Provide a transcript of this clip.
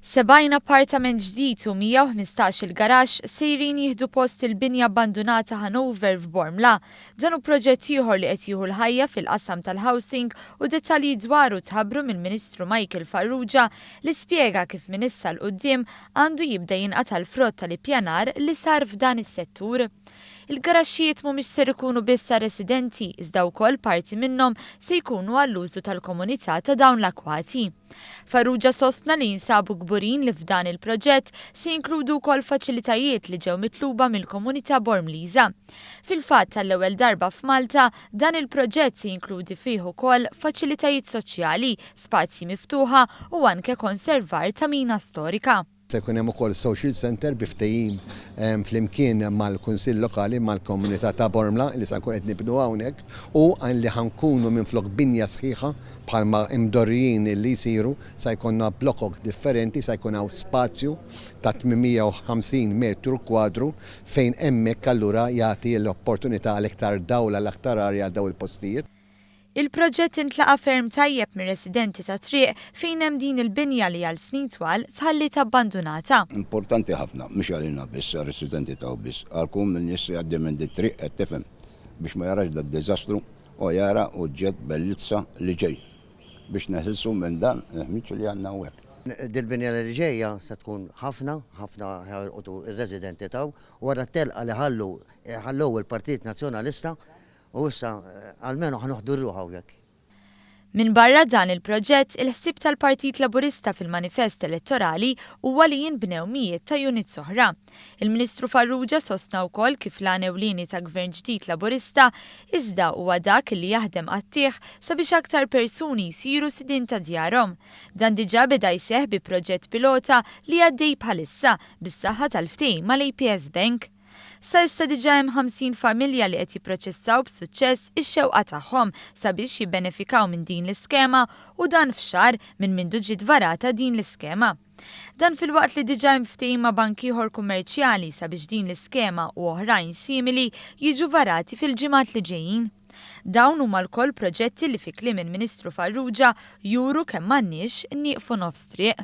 70 appartament ġdid u 115 il-garax sejrin jieħdu post il-binja abbandunata Hanover f'Bormla. Dan hu proġett ieħor li qed jieħu l-ħajja fil-qasam tal-housing u dettalji dwaru tħabbru mill-Ministru Michael Farrugia li spjega kif minn issa l quddiem għandu jibda jinqata' l-frott tal-ippjanar li sar f'dan is-settur. Il-garaxxijiet mhumiex ser ikunu biss residenti, iżda wkoll parti minnhom se jkunu għall-użu tal-komunità ta' dawn l-akwati. Farrugia sostna li jinsabu kburin li f'dan il-proġett se jinkludu wkoll faċilitajiet li ġew mitluba mill-komunità Bormliża. Fil-fatt tal-ewwel darba f'Malta dan il-proġett se jinkludi fih ukoll faċilitajiet soċjali, spazji miftuħa u anke konservar ta' mina storika. Se jkun hemm ukoll social center bi ftehim flimkien mal-Kunsill Lokali mal-Komunità ta' Bormla li se nkun qed nibnu hawnhekk u li ħankunu minflok binja sħiħa bħalma imdorrijin li jsiru se jkollna blokok differenti se jkun hawn spazju ta' 850 metru kwadru fejn hemmhekk allura jagħti l-opportunità l-iktar dawla l-aktar arja daw il-postijiet. Il-proġett intlaqa ferm tajjeb mir-residenti ta' triq fejn hemm din il-binja li għal snin twal tħallit abbandunata. Importanti ħafna, mhux għalina biss għar-residenti ta' biss, għalkum min-nies jgħaddi minn dit-triq qed tifhem biex ma jarax d-diżastru u jara u ġiet bellizza li ġej biex neħilsu minn dan neħmiċ li għandna hawnhekk. Dil-binja li ġejja se tkun ħafna ħarqotu ir-residenti taw wara t-telqa li ħallu il-Partit Nazzjonalista u issa għalmenu ħanuħdu r-ruħ hawnhekk. Min barra dan il-proġett, il-ħsieb tal-Partit Laburista fil-manifest elettorali huwa li jinbnew mijiet ta' unit oħra. Il-Ministru Farrugia sostna wkoll kif l-għan ewlieni ta' Gvern ġdid Laburista iżda huwa dak li jaħdem għat-tieħ sabiex aktar persuni jsiru sidien ta' djarhom. Dan diġà beda jseħħ bi proġett pilota li għaddej bħalissa bis-saħħa tal-ftehim mal-APS Bank. Sa issa diġà hemm 50 familja li qed jipproċessaw b'suċċess ix-xewqa tagħhom sabiex jibbenefikaw minn din l-iskema u dan f'xahar minn mindu ġiet varata din l-iskema. Dan filwaqt li diġà hemm ftehim ma' bank ieħor kummerċjali sabiex din l-iskema u oħrajn simili jiġu varati fil-ġimgħat li ġejjin. Dawn huma l-koll proġetti li fi kliem il-Ministru Farrugia juru kemm m'għandniex nieqfu nofs triq.